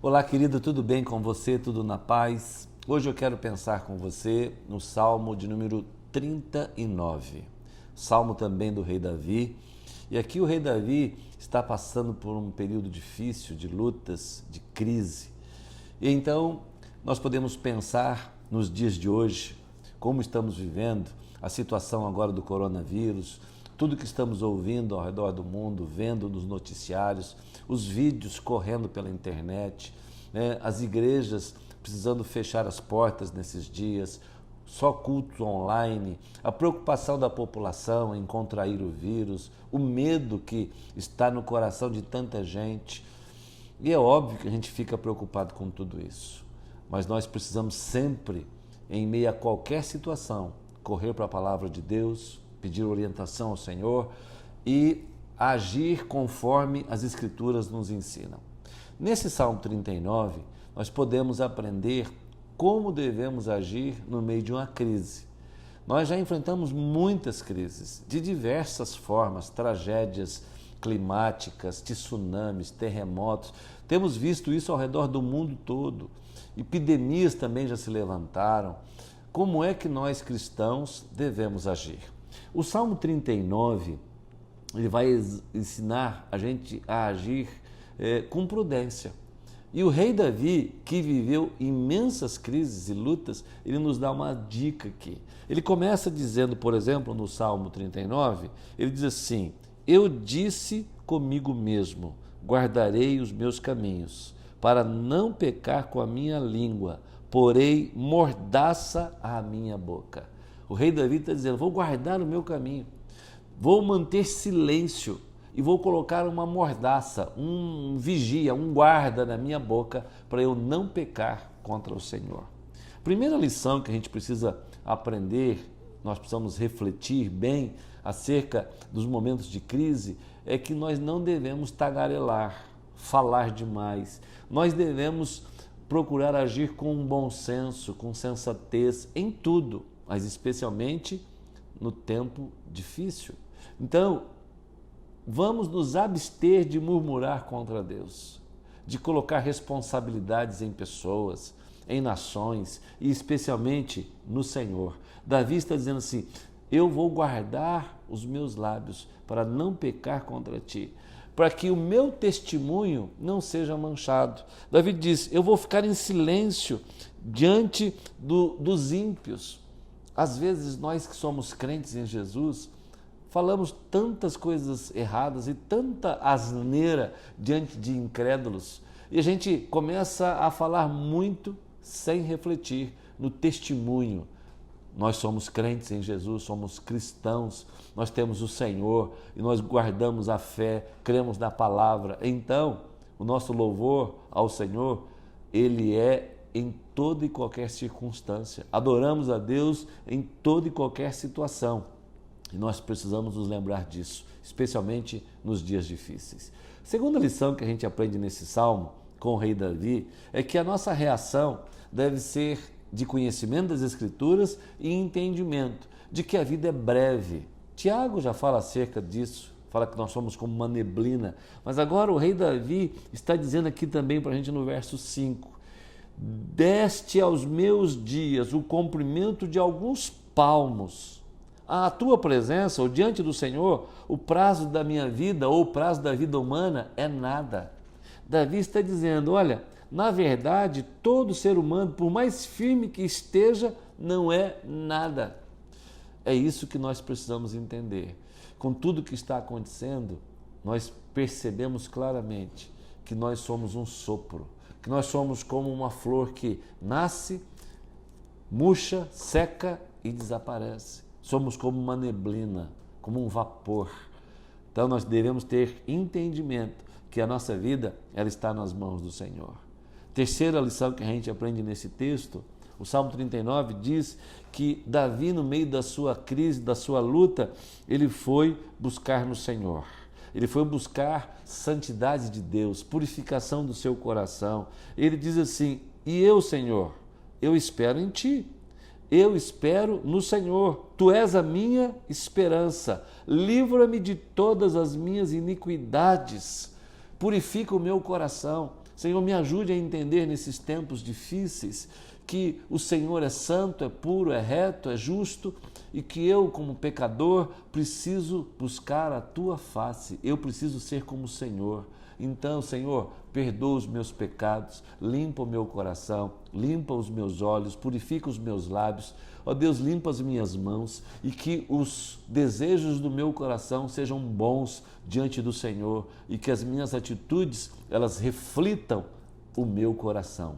Olá, querido, tudo bem com você? Tudo na paz? Hoje eu quero pensar com você no Salmo de número 39, Salmo também do rei Davi. E aqui o rei Davi está passando por um período difícil de lutas, de crise. E então nós podemos pensar nos dias de hoje, como estamos vivendo, a situação agora do coronavírus, tudo que estamos ouvindo ao redor do mundo, vendo nos noticiários, os vídeos correndo pela internet, as igrejas precisando fechar as portas nesses dias, só culto online, a preocupação da população em contrair o vírus, o medo que está no coração de tanta gente. E é óbvio que a gente fica preocupado com tudo isso, mas nós precisamos sempre, em meio a qualquer situação, correr para a palavra de Deus, pedir orientação ao Senhor e agir conforme as Escrituras nos ensinam. Nesse Salmo 39, nós podemos aprender como devemos agir no meio de uma crise. Nós já enfrentamos muitas crises, de diversas formas, tragédias climáticas, tsunamis, terremotos. Temos visto isso ao redor do mundo todo. Epidemias também já se levantaram. Como é que nós cristãos devemos agir? O Salmo 39, ele vai ensinar a gente a agir com prudência. E o rei Davi, que viveu imensas crises e lutas, ele nos dá uma dica aqui. Ele começa dizendo, por exemplo, no Salmo 39, ele diz assim: eu disse comigo mesmo, guardarei os meus caminhos, para não pecar com a minha língua, porei mordaça à minha boca. O rei Davi está dizendo, vou guardar o meu caminho, vou manter silêncio e vou colocar uma mordaça, um vigia, um guarda na minha boca para eu não pecar contra o Senhor. Primeira lição que a gente precisa aprender, nós precisamos refletir bem acerca dos momentos de crise, é que nós não devemos tagarelar, falar demais. Nós devemos procurar agir com bom senso, com sensatez em tudo, mas especialmente no tempo difícil. Então, vamos nos abster de murmurar contra Deus, de colocar responsabilidades em pessoas, em nações e especialmente no Senhor. Davi está dizendo assim, eu vou guardar os meus lábios para não pecar contra ti, para que o meu testemunho não seja manchado. Davi diz, eu vou ficar em silêncio diante dos ímpios. Às vezes nós que somos crentes em Jesus, falamos tantas coisas erradas e tanta asneira diante de incrédulos, e a gente começa a falar muito sem refletir no testemunho. Nós somos crentes em Jesus, somos cristãos, nós temos o Senhor e nós guardamos a fé, cremos na palavra. Então, o nosso louvor ao Senhor, ele é em toda e qualquer circunstância. Adoramos a Deus em toda e qualquer situação. E nós precisamos nos lembrar disso, especialmente nos dias difíceis. Segunda lição que a gente aprende nesse salmo com o rei Davi é que a nossa reação deve ser de conhecimento das Escrituras e entendimento de que a vida é breve. Tiago já fala acerca disso, fala que nós somos como uma neblina. Mas agora o rei Davi está dizendo aqui também para a gente no verso 5, deste aos meus dias o comprimento de alguns palmos. A tua presença, ou diante do Senhor, o prazo da minha vida ou o prazo da vida humana é nada. Davi está dizendo, olha, na verdade, todo ser humano, por mais firme que esteja, não é nada. É isso que nós precisamos entender. Com tudo que está acontecendo, nós percebemos claramente que nós somos um sopro, que nós somos como uma flor que nasce, murcha, seca e desaparece. Somos como uma neblina, como um vapor. Então nós devemos ter entendimento que a nossa vida ela está nas mãos do Senhor. Terceira lição que a gente aprende nesse texto, o Salmo 39 diz que Davi, no meio da sua crise, da sua luta, ele foi buscar no Senhor. Ele foi buscar santidade de Deus, purificação do seu coração. Ele diz assim, e eu, Senhor, eu espero em Ti. Eu espero no Senhor, Tu és a minha esperança, livra-me de todas as minhas iniquidades, purifica o meu coração, Senhor, me ajude a entender nesses tempos difíceis que o Senhor é santo, é puro, é reto, é justo e que eu, como pecador, preciso buscar a Tua face. Eu preciso ser como o Senhor. Então, Senhor, perdoa os meus pecados, limpa o meu coração, limpa os meus olhos, purifica os meus lábios. Ó Deus, limpa as minhas mãos e que os desejos do meu coração sejam bons diante do Senhor e que as minhas atitudes, elas reflitam o meu coração.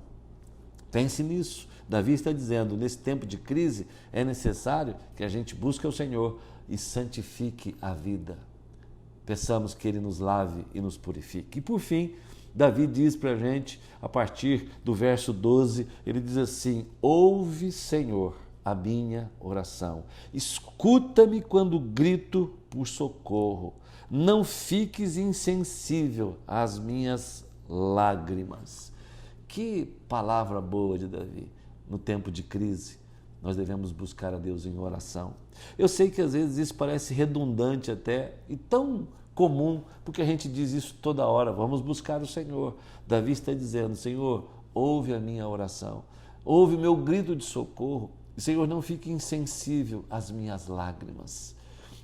Pense nisso. Davi está dizendo, nesse tempo de crise, é necessário que a gente busque o Senhor e santifique a vida. Peçamos que Ele nos lave e nos purifique. E por fim, Davi diz para a gente, a partir do verso 12, ele diz assim: ouve, Senhor, a minha oração. Escuta-me quando grito por socorro. Não fiques insensível às minhas lágrimas. Que palavra boa de Davi. No tempo de crise, nós devemos buscar a Deus em oração. Eu sei que às vezes isso parece redundante até e tão comum, porque a gente diz isso toda hora, vamos buscar o Senhor. Davi está dizendo, Senhor, ouve a minha oração, ouve o meu grito de socorro, e Senhor, não fique insensível às minhas lágrimas.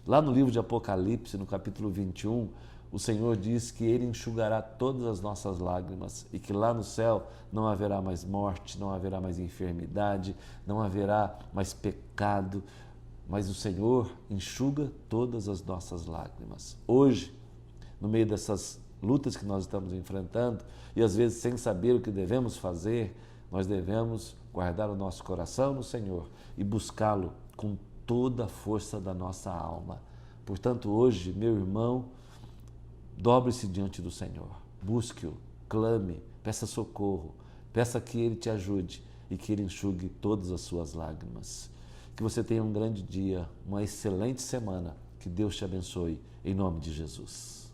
Lá no livro de Apocalipse, no capítulo 21, o Senhor diz que Ele enxugará todas as nossas lágrimas e que lá no céu não haverá mais morte, não haverá mais enfermidade, não haverá mais pecado, mas o Senhor enxuga todas as nossas lágrimas. Hoje, no meio dessas lutas que nós estamos enfrentando e às vezes sem saber o que devemos fazer, nós devemos guardar o nosso coração no Senhor e buscá-lo com toda a força da nossa alma. Portanto, hoje, meu irmão, dobre-se diante do Senhor, busque-o, clame, peça socorro, peça que Ele te ajude e que Ele enxugue todas as suas lágrimas. Que você tenha um grande dia, uma excelente semana, que Deus te abençoe, em nome de Jesus.